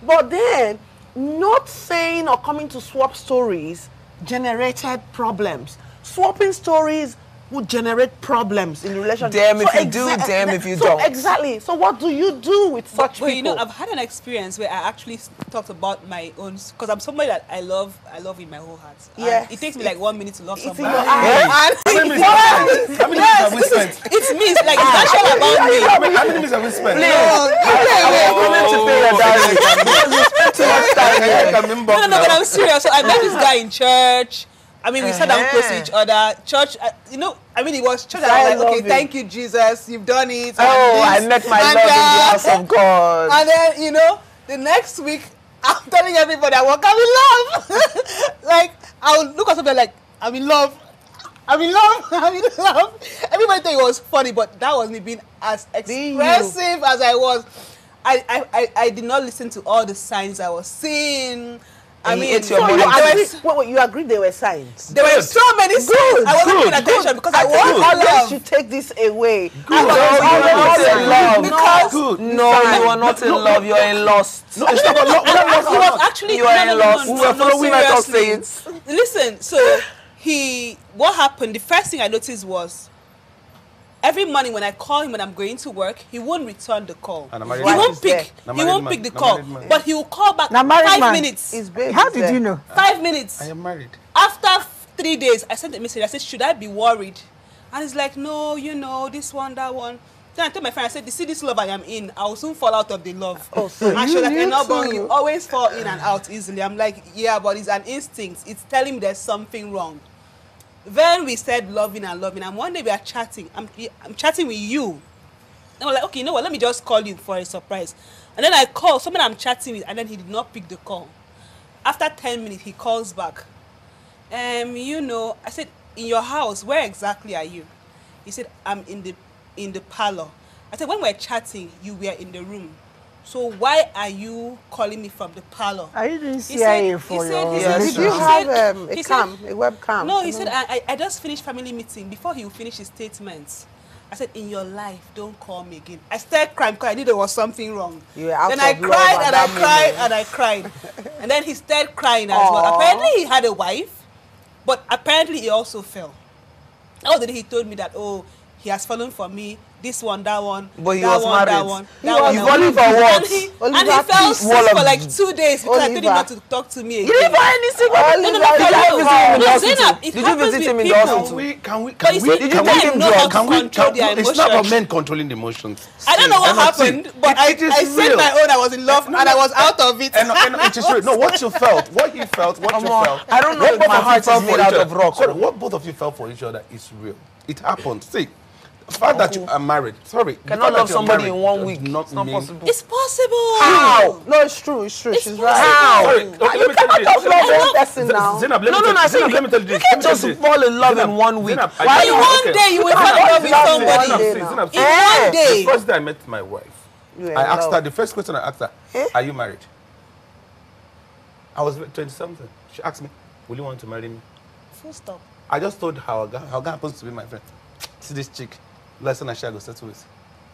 But then, not saying or coming to swap stories generated problems. Swapping stories would generate problems in the relationship. Damn if you do, damn if you don't. Exactly. So what do you do with such But you know, people? I've had an experience where I actually talked about my own, because I'm somebody that I love in my whole heart. And Yes. it takes me like 1 minute to love It's in somebody. your eyes. How many minutes have we spent? How many minutes have we spent? It's me. It's like it's not all about me. How many minutes have we spent? I was coming to pay your dowry. Because you spent too much time here. No, but I'm serious. So I met this guy in church. I mean, we sat down close to each other. Church, you know, I mean, it was church. And I was like, okay, thank you, Jesus. You've done it. Oh, I met my and love in the house of God. And then, you know, the next week, I'm telling everybody I'm in love. Like, I would look at somebody like, I'm in love. I'm in love. I'm in love. Everybody thought it was funny, but that wasn't being as expressive as I was. I did not listen to all the signs I was seeing. I mean, ate your So money. you agreed there were signs. there were so many signs. I wasn't paying attention because I was Unless love. you take this away. No, you were not in love. Because No, you are not in love. You are in lost. No, it's not about love. he was actually You are in lost. We were following Let us seriously. say it. Listen, so what happened, the first thing I noticed was every morning when I call him when I'm going to work, he won't return the call. And a He married won't man. pick. A He married won't man. pick the A call. married man. But he will call back Now, married 5 man. minutes. His baby How is did there. you know? 5 minutes. I am married. After 3 days, I sent a message. I said, should I be worried? And he's like, no, you know, this one, that one. Then I told my friend, I said, you see this love I am in, I will soon fall out of the love. Oh, so And she you was like, knew Enobo, too. you always fall in and out easily. I'm like, yeah, but it's an instinct. It's telling me there's something wrong. Then we said loving and loving. And one day we are chatting. I'm chatting with you. And we're like, okay, you know what? Let me just call you for a surprise. And then I call someone I'm chatting with, and then he did not pick the call. After 10 minutes, he calls back. You know, I said, in your house, where exactly are you? He said, I'm in the parlor. I said, when we're chatting, you were in the room. So why are you calling me from the parlor? Are you doing He CIA said- for he said- your he said- Did you he relationship? have said- a he said- webcam? No, he said, I just finished family meeting. Before he would finish his statements, I said, in your life, don't call me again. I started crying because I knew there was something wrong. You were out Then I of love cried at and I that cried moment. and I cried. And then he started crying as well. Aww. Apparently he had a wife, but apparently he also fell. That was the day he told me that, oh, he has fallen for me, this one, that one, But he that was one, that married. one, He that was one. You've that only one. for what? And he Oliver, fell please. sick Wall for of- like 2 days because I told him Oliver. not to talk to me again. You didn't buy any single. Oliver, No, no, Did no, you no, visit him in the no, hospital? Zainab, it Did you happens visit with him in the people. hospital? Can we, But you see, Did you men take him know drugs? how to control their it's not about emotions. men controlling the emotions. I don't know what And I see, happened, but it is I said real. my own. I was in love and I was out of it. And it is real. No, what you felt, what he felt, what you Come on. felt. I don't know what if both my of you heart felt is for made each out of other. rock. Sorry, what both of you felt for each other is real. It happened. See, the fact that you are married, sorry. the Cannot fact that love you're somebody married in 1 does week. not It's not mean- possible. It's possible. How? No, it's true. It's true. It's She's possible. right. How? Sorry, okay, let me tell you Love this. one person now. Zainab, let No, me no, no. I tell said you, let me tell you you this. can't Let me just tell you this. fall in love in Zainab, 1 week. Zainab, Why In one day, you will fall in love with love somebody. one day See, now. Zainab, In one day. the first day I met my wife, You were I in asked love. her, the first question I asked her, are you married? I was 20-something. She asked me, will you want to marry me? Full stop. I just told her, how guy happens to be my friend. See this chick, lesson I shall go settle with.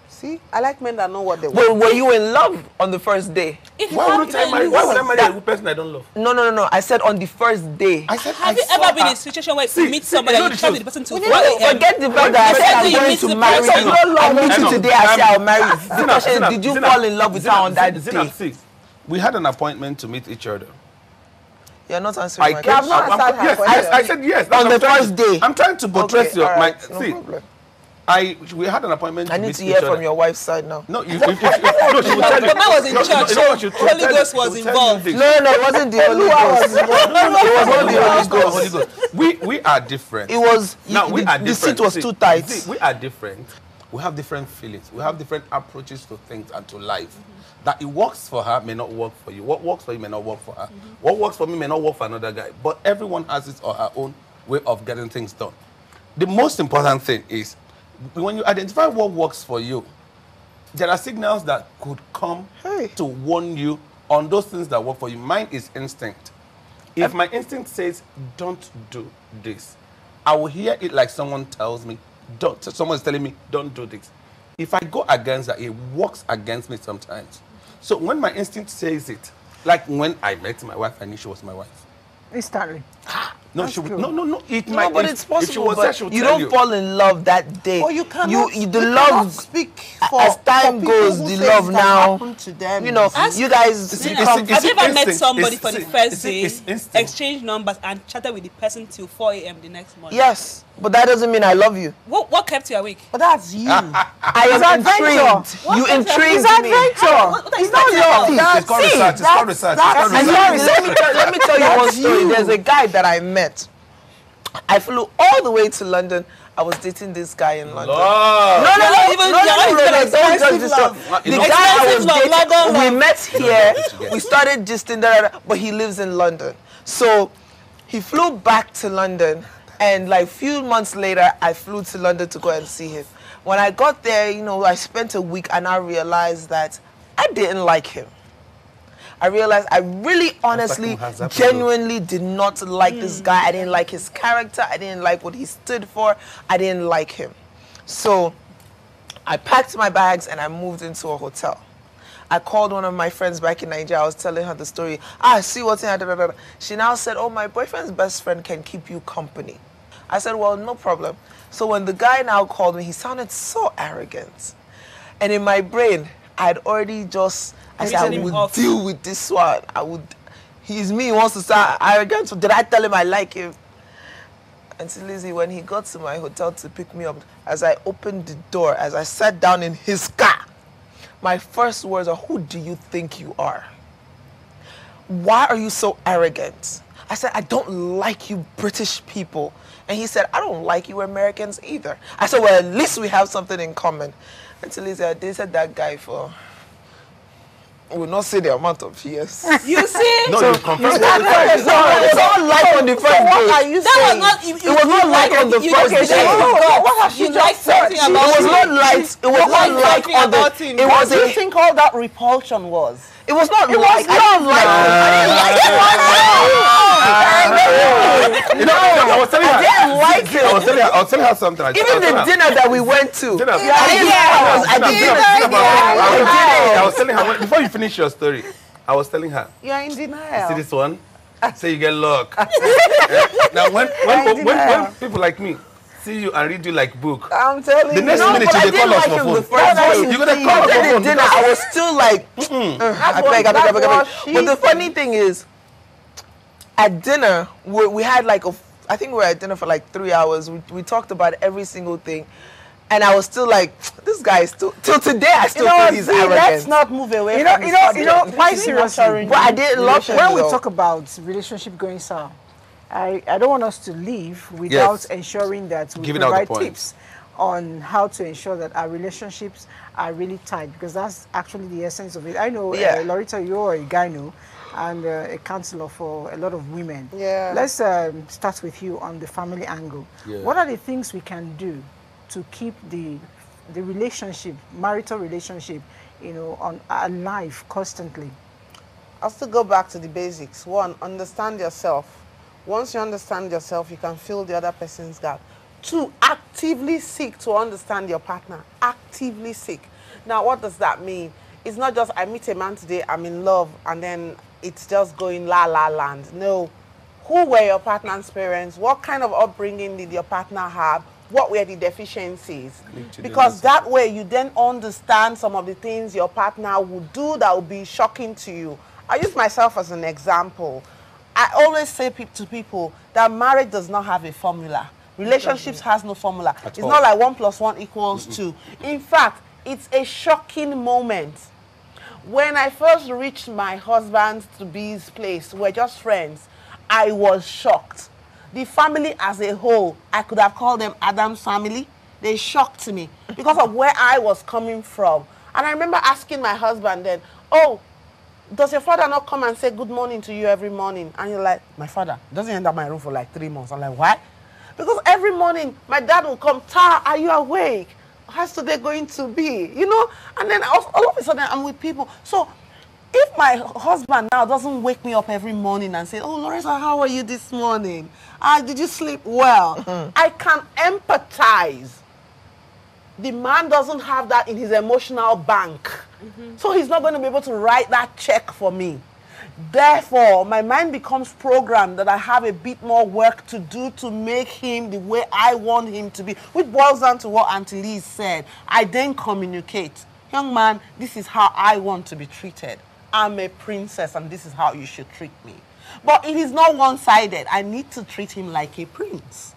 See, I like men that know what they want. Well, were you in love on the first day? If Why would I marry? Why would I marry a person I don't love? No. I said on the first day. I said, Have you ever been in a situation where you meet somebody and you chat with the person till 4 Well, a.m.? forget the fact that I said When you I'm meet going to the marry person, you. you I meet you today, I say I'll marry you. The question is, Zainab, did you Zainab, fall in love with her on that Zainab, day? see, we had an appointment to meet each other. You're not answering my You have question. not answered her Yes, question. I said yes. On I'm the trying first to- day. I'm trying to buttress Okay, your all right, my. no See, problem. we had an appointment. I to need meet to each hear other. from your wife's side now. No, no, she will tell you. But that was in No, church, you know what, she'll Holy tell you- Ghost was she'll tell you involved. this. No, it wasn't the Holy Ghost. It was not the Holy Ghost. We are different. It was, Now we are the different. seat was See, too tight. see, we are different. We have different feelings. We have different approaches to things and to life. That it works for her may not work for you. What works for you may not work for her. What works for me may not work for another guy. But everyone has his or her own way of getting things done. The most important thing is when you identify what works for you, there are signals that could come to warn you on those things that work for you. Mine is instinct. If my instinct says, don't do this, I will hear it like someone tells me, don't. Someone is telling me, don't do this. If I go against that, it works against me sometimes. So when my instinct says it, like when I met my wife, I knew she was my wife. Instantly. No, That's she would, cool. no. It No, might, but if- it's if possible. she was But there, she would you tell don't fall in love that day. Or you cannot. the you cannot love speak as for time people goes, who the say love it can now. happen to them. You know, Ask- you guys Zainab, come. have you ever met instinct? somebody for the first day, It's instinct. exchanged numbers, and chatted with the person till 4 a.m. the next morning? Yes, but that doesn't mean I love you. What kept you awake? But that's you. I am intrigued. You intrigued It's me. adventure. It's not love. It's called research. It's called research. It's called And research. let me tell you one story. There's a guy that I met. I flew all the way to London. I was dating this guy in London. Love. No, You're don't judge this love. stuff. The You know- guy I was Expensive love, London dating, we love. met here, we started gisting, but he lives in London. So he flew back to London. And like few months later, I flew to London to go and see him. When I got there, you know, I spent a week and I realized that I didn't like him. I realized I really honestly, genuinely did not like this guy. I didn't like his character. I didn't like what he stood for. I didn't like him. So I packed my bags and I moved into a hotel. I called one of my friends back in Nigeria. I was telling her the story. See what's in her. She now said, oh, my boyfriend's best friend can keep you company. I said, well, no problem. So when the guy now called me, he sounded so arrogant. And in my brain, I'd already just, I said, I would deal with this one. He's me, he wants to start arrogant. So did I tell him I like him? And so Lizzie, when he got to my hotel to pick me up, as I opened the door, as I sat down in his car, my first words are, who do you think you are? Why are you so arrogant? I said, I don't like you British people. And he said, I don't like you Americans either. I said, well, at least we have something in common. And so Lizzie, I dated that guy for, I will not say the amount of years. You see? No, so, you confirmed it's not like on the first day. What are you saying? It was not like on the first day. What has she just said? It was not like, it was not like on the, it was what do you think all that repulsion was? It was not It like, was not like, You know, I was telling her. I didn't like it. I was telling her something. Even the dinner that we went to. I was telling her, before you finish your story, I was telling her. You're in denial. See this one? Say you get luck. Now when people like me see you and read you like book, I'm telling the next No, minute but I you didn't call us like for him the phone. first time. You're gonna call us for phone. Dinner, I was still like, I beg. But the funny thing is, at dinner, we had like I think we were at dinner for like 3 hours. We talked about every single thing. And I was still like, this guy is still, till today I still think he's arrogant. Let's not move away from quite seriously. But I didn't love him. When we talk about relationship going sour, I don't want us to leave without ensuring that we provide tips on how to ensure that our relationships are really tight, because that's actually the essence of it. I know, Loretta, you're a gyno and a counselor for a lot of women. Yeah. Let's start with you on the family angle. Yeah. What are the things we can do to keep the relationship, marital relationship, you know, alive constantly? I'll still go back to the basics. One, understand yourself. Once you understand yourself, you can fill the other person's gap. Two, actively seek to understand your partner. Actively seek. Now, what does that mean? It's not just I meet a man today, I'm in love, and then it's just going la la land. No. Who were your partner's parents? What kind of upbringing did your partner have? What were the deficiencies? Because that way you then understand some of the things your partner would do that would be shocking to you. I use myself as an example. I always say to people that marriage does not have a formula. Relationships has no formula. It's not like 1 + 1 = 2. In fact, it's a shocking moment. When I first reached my husband-to-be's place, we're just friends, I was shocked. The family as a whole, I could have called them Adam's family. They shocked me because of where I was coming from. And I remember asking my husband then, oh, does your father not come and say good morning to you every morning? And you're like, my father doesn't enter my room for like 3 months. I'm like, why? Because every morning my dad will come, Ta, are you awake? How's today going to be? You know? And then all of a sudden I'm with people. So if my husband now doesn't wake me up every morning and say, oh, Loretta, how are you this morning? Did you sleep well? I can empathize. The man doesn't have that in his emotional bank. So he's not going to be able to write that check for me. Therefore, my mind becomes programmed that I have a bit more work to do to make him the way I want him to be, which boils down to what Auntie Liz said. I then communicate. Young man, this is how I want to be treated. I'm a princess and this is how you should treat me. But it is not one-sided. I need to treat him like a prince.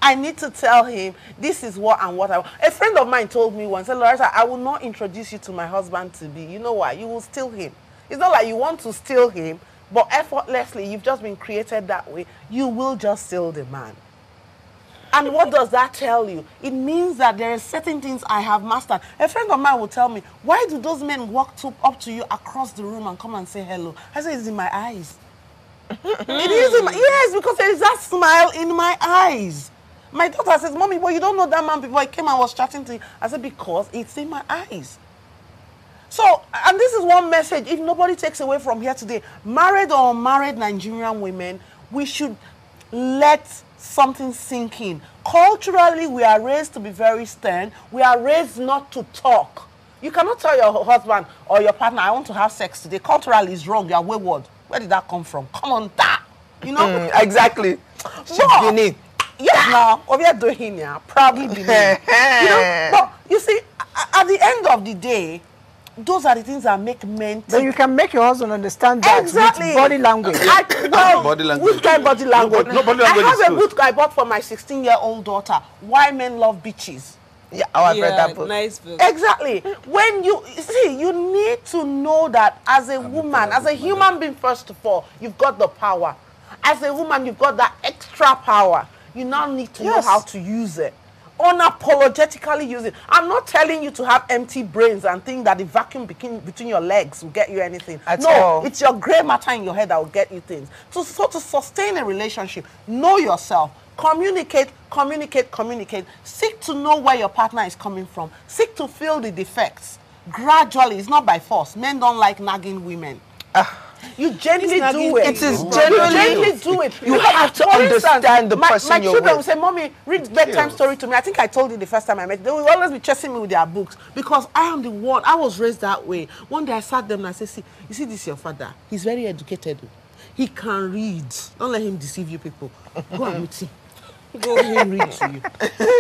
I need to tell him this is what and what I want. A friend of mine told me once, Loretta, I will not introduce you to my husband-to-be. You know why? You will steal him. It's not like you want to steal him, but effortlessly, you've just been created that way. You will just steal the man. And what does that tell you? It means that there are certain things I have mastered. A friend of mine will tell me, why do those men walk up to you across the room and come and say hello? I say, it's in my eyes. It is yes, because there is that smile in my eyes. My daughter says, Mommy, but you don't know that man before he came and was chatting to you. I said, because it's in my eyes. So, and this is one message, if nobody takes away from here today, married or unmarried Nigerian women, we should let something sink in. Culturally, we are raised to be very stern. We are raised not to talk. You cannot tell your husband or your partner, I want to have sex today. Culturally, it's wrong. You are wayward. Where did that come from? Come on, da. You know? Exactly. She's Benin. Yes, now, what we are doing here, probably Benin. You know? But you see, at the end of the day, those are the things that make men. Then you can make your husband understand that exactly. with body language. Body language. Which kind of body language? No, body language I have a good. book I bought for my 16-year-old daughter. Why Men Love Bitches. Yeah, I've read that book. Nice book. Exactly. When you see, you need to know that as a woman, as a human being, first of all, you've got the power. As a woman, you've got that extra power. You now need to know how to use it. Unapologetically use it. I'm not telling you to have empty brains and think that the vacuum between your legs will get you anything. No, it's your gray matter in your head that will get you things. So to sustain a relationship, know yourself. Communicate, communicate, communicate. Seek to know where your partner is coming from. Seek to fill the defects. Gradually, it's not by force. Men don't like nagging women. You gently do it. It is genuinely do it. You have to understand the person my you're children with. will say, Mommy, read bedtime story to me. I think I told you the first time I met. They will always be chasing me with their books because I am the one. I was raised that way. One day I sat them and I said, see, you see this your father? He's very educated. He can read. Don't let him deceive you people. Go and meet him. Go let him read to you.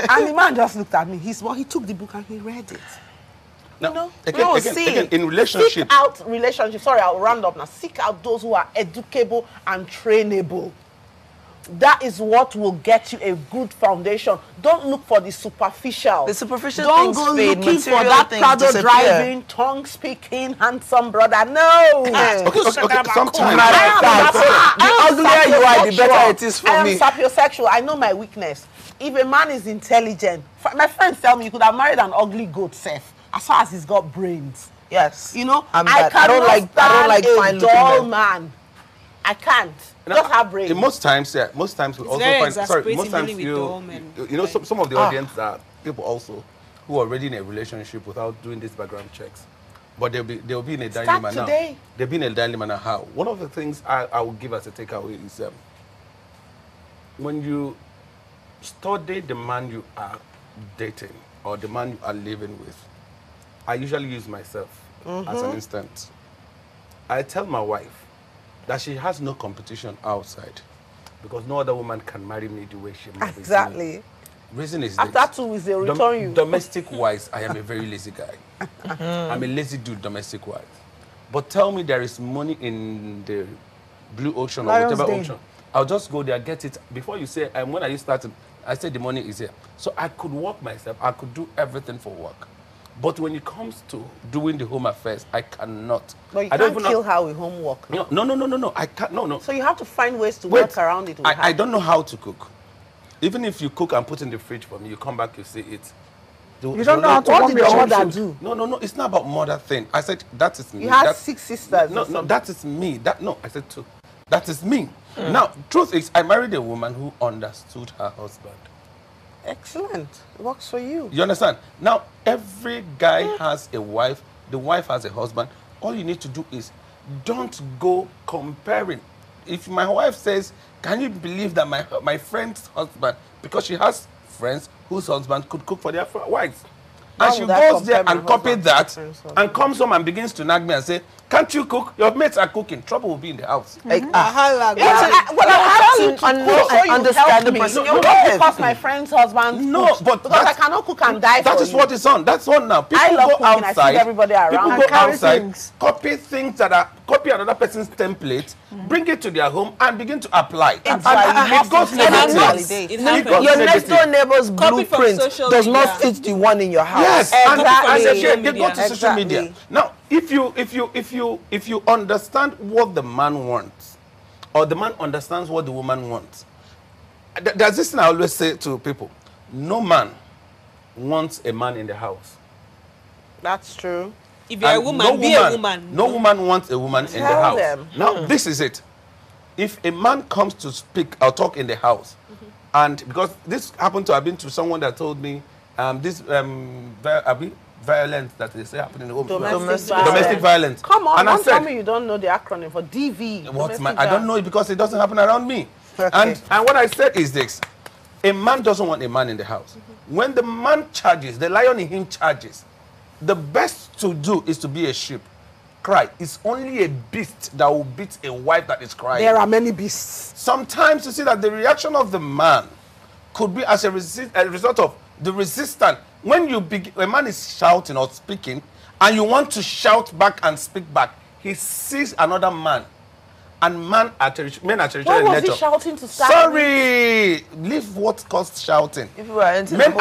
And the man just looked at me. He took the book and he read it. Now, You know? again, in relationship. Seek out relationships. Sorry, I'll round up now. Seek out those who are educable and trainable. That is what will get you a good foundation. Don't look for the superficial. The superficial Don't things go fade, looking for material that things Prado disappear. driving, tongue speaking, handsome brother. No. Okay, sometimes. The uglier you are, the better it is for I me. am sapiosexual. I know my weakness. If a man is intelligent, my friends tell me you could have married an ugly goat, Seth, as far as he's got brains. Yes. You know, I don't like fine a looking dull men. man. I can't. Just have brains. Most times we also very find. Sorry, exasperating most times dealing with dull men. you know, some of the audience are people also who are already in a relationship without doing these background checks, but they'll be in a dilemma now. They'll be in a dilemma now. How? One of the things I will give as a takeaway is when you study the man you are dating or the man you are living with. I usually use myself as an instance. I tell my wife that she has no competition outside because no other woman can marry me the way she marries me. Exactly. Reason is After this. 2 weeks, they return you. Domestic-wise, I am a very lazy guy. I'm a lazy dude domestic-wise. But tell me there is money in the blue ocean or whatever ocean. I'll just go there, get it. Before you say, when are you starting? I said the money is here. So I could work myself. I could do everything for work. But when it comes to doing the home affairs, I cannot. But you can't kill her with homework. No. I can't. No. So you have to find ways to work around it. I don't know how to cook. Even if you cook and put in the fridge for me, you come back, you see it. You don't know how to warm your mother do. No. It's not about mother thing. I said that is me. You have 6 sisters. No, that is me. I said 2. That is me. Now, truth is, I married a woman who understood her husband. Excellent. It works for you. You understand? Now, every guy has a wife. The wife has a husband. All you need to do is don't go comparing. If my wife says, can you believe that my friend's husband, because she has friends whose husband could cook for their wives. And she goes there and copies that and comes home and begins to nag me and say, can't you cook? Your mates are cooking. Trouble will be in the house. I understand the person you're with. Because my friend's husband but because I cannot cook and die That is what is on. That's on now. People love go cooking. I see outside. everybody around. People go outside, copy things that are, copy another person's template, bring it to their home and begin to apply. It goes negative. Your next door neighbor's blueprint does not fit the one in your house. Yes, Exactly. and they go to social media. Now, if you understand what the man wants, or the man understands what the woman wants, there's this thing I always say to people: no man wants a man in the house. That's true. If you're a woman, be a woman. No woman wants a woman in the house. Them. Now, this is it. if a man comes to speak or talk in the house, and because this happened to have been to someone that told me violence that they say happening in the home. Domestic violence. Come on, and don't tell me you don't know the acronym for DV. I don't know it because it doesn't happen around me. Okay. And what I said is this. A man doesn't want a man in the house. When the man charges, the lion in him charges, the best to do is to be a sheep. Cry. It's only a beast that will beat a wife that is crying. There are many beasts. Sometimes you see that the reaction of the man could be as a result of the resistance. When a man is shouting or speaking, and you want to shout back and speak back, he sees another man. And men are territorial in nature. Why was he shouting to start? Sorry, leave what caused shouting. If you are men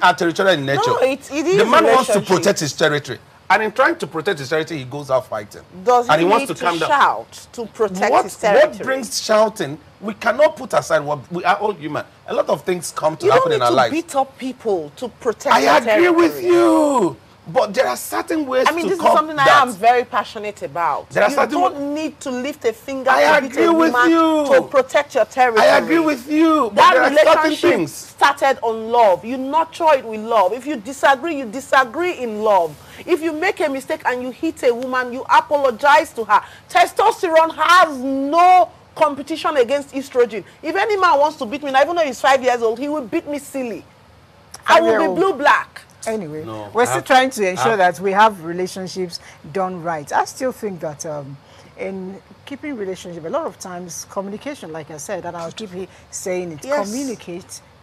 are territorial in nature. No, it is the man wants to protect his territory. And in trying to protect his territory, he goes out fighting. Does he need to shout to protect his territory? What brings shouting? We cannot put aside what we are all human. A lot of things come to happen in our lives. You don't need to beat up people to protect their territory. I agree with you. But there are certain ways to this is something I am very passionate about. You don't need to lift a finger to beat a woman to protect your territory. I agree with you. But that relationship started on love. You nurture it with love. If you disagree in love. If you make a mistake and you hit a woman, you apologize to her. Testosterone has no competition against estrogen. If any man wants to beat me, even though he's 5 years old, he will beat me silly. I will be blue-black. Anyway, we're still trying to ensure that we have relationships done right. I still think that in keeping relationship, a lot of times communication, like I said, and I'll keep saying it,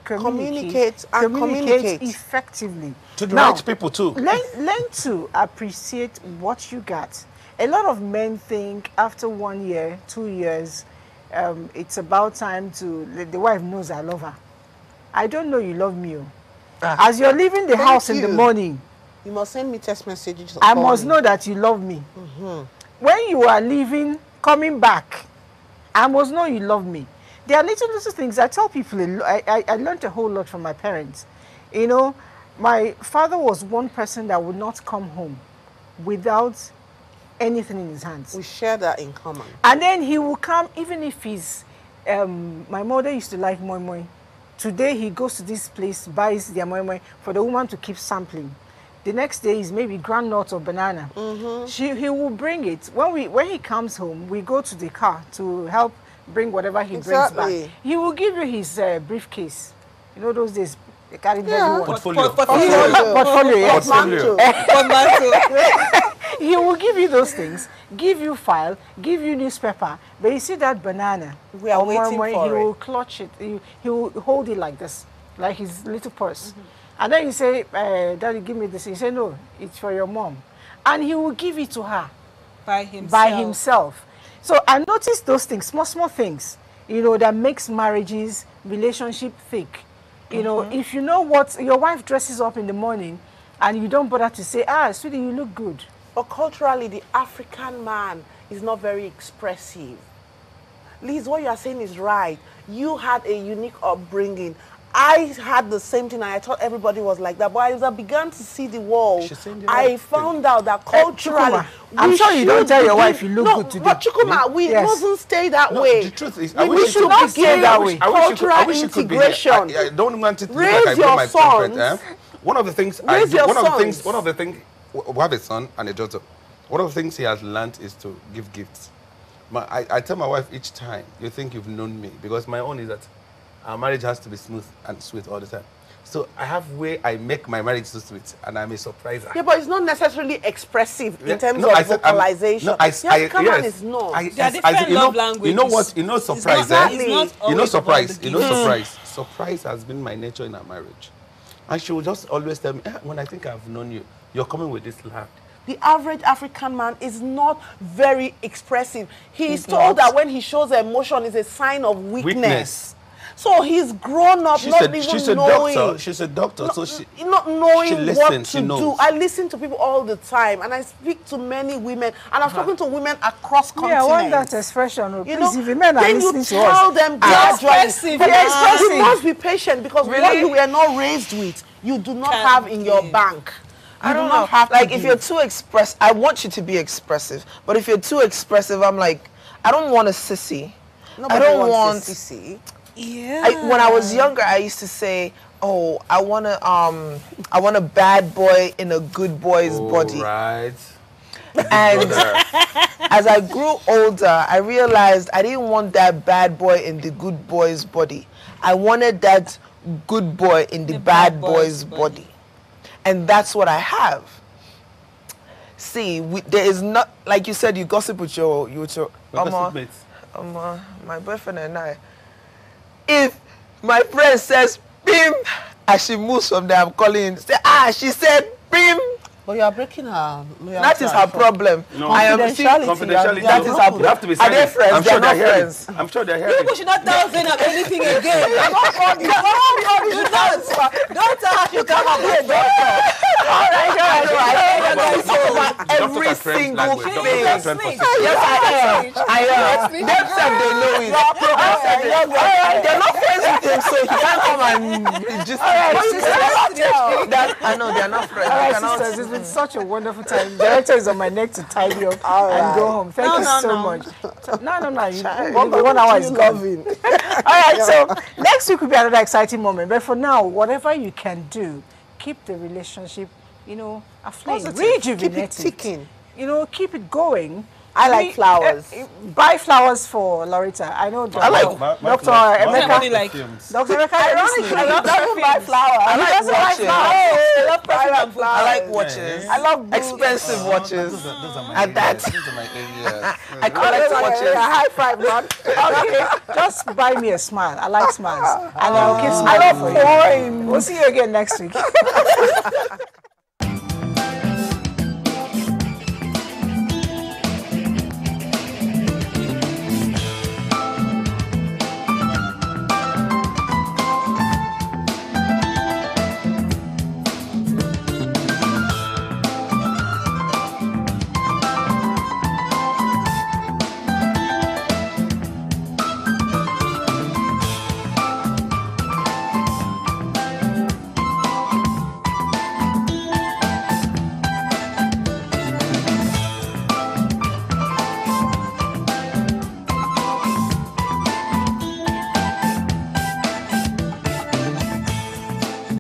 communicate effectively. To the right people too. Learn to appreciate what you got. A lot of men think after 1 year, 2 years, it's about time the wife knows I love her. I don't know you love me. As you're leaving the house in the morning, you must send me text messages. I must know that you love me. When you are leaving, coming back, I must know you love me. There are little things I tell people. I learned a whole lot from my parents. You know, my father was one person that would not come home without anything in his hands. We share that in common. And then he will come, even if he's, my mother used to like moi moi. Today he goes to this place, buys their moi moi for the woman to keep sampling. The next day is maybe groundnut or banana. He will bring it. When he comes home, we go to the car to help bring whatever he brings back. He will give you his briefcase. You know those days they carry portfolio. He will give you those things, give you file, give you newspaper. But you see that banana, we are waiting for he will clutch it. He will hold it like this, like his little purse. And then you say, Daddy, give me this. He say, no, it's for your mom. And he will give it to her. By himself. By himself. So I noticed those things, small things, you know, that makes marriages, relationship thick. You know, if you know what your wife dresses up in the morning and you don't bother to say, sweetie, you look good. But culturally, the African man is not very expressive. Liz, what you are saying is right. You had a unique upbringing. I had the same thing, and I thought everybody was like that. But as I began to see the world, I found out that culturally, I'm sure you don't tell your wife you look good today. But Chukuma, we mustn't stay that way. The truth is, we should not stay that way. Cultural integration. I don't want it to raise look like your my sons. favorite. One of the things we have a son and a daughter. One of the things he has learned is to give gifts. I tell my wife each time, you think you've known me, because my own is that our marriage has to be smooth and sweet all the time. So I have way I make my marriage so sweet, and I'm a surpriser. Yeah, but it's not necessarily expressive in terms of vocalization. Yes, is not. There are different love languages. You know what? You know surprise. Surprise has been my nature in our marriage. And she will just always tell me, when I think I've known you, you're coming with this land. The average African man is not very expressive. He is told that when he shows emotion is a sign of weakness. So he's grown up not even knowing. She's a doctor, so not knowing she listens, what to do. I listen to people all the time, and I speak to many women, and I've spoken to women across continents. Yeah, I want that expression. You know, if the men are then listening you tell them gradually. You must be patient, because what you were not raised with, you do not have in your bank. I don't know. Like, if you're too I want you to be expressive. But if you're too expressive, I'm like, I don't want a sissy. Nobody I don't want. wants a sissy. Yeah. When I was younger, I used to say, "Oh, I want a bad boy in a good boy's body." Right. And as I grew older, I realized I didn't want that bad boy in the good boy's body. I wanted that good boy in the bad boy's body. And that's what I have. See, there is not, like you said, you gossip with your my boyfriend and I. If my friend says, "Bim," as she moves from there, I'm calling, say, she said, "Bim." But you are breaking her. That is her problem. No. I am Confidentiality. that is her problem. You have to be Are silent. they friends? I'm They're sure not they're hearing. friends. I'm sure they're hearing. People should not tell Zainab anything again. Don't tell her she can't have a doctor. Every single thing. Yes, I am. Them said they know it. They're not friends with him, so he can't come and just. I know they're not friends. All right, sisters, it's been such a wonderful time. Director is on my neck to tidy up and go home. Thank you so much. No. 1 hour is gone. All right, so next week will be another exciting moment. But for now, whatever you can do, keep the relationship, aflame. Rejuvenate Keep it ticking. Keep it going. I like flowers. Buy flowers for Loretta. I know. I like Dr. Somebody Emeka. like Dr. Emeka, Ironically, he doesn't buy flowers. I like watches. I like watches. I love expensive watches. Those are my And that. areas. Those are my areas. I collect watches. High five, man. Okay, just buy me a smile. I like smiles. And I'll keep smiling for you. We'll see you again next week.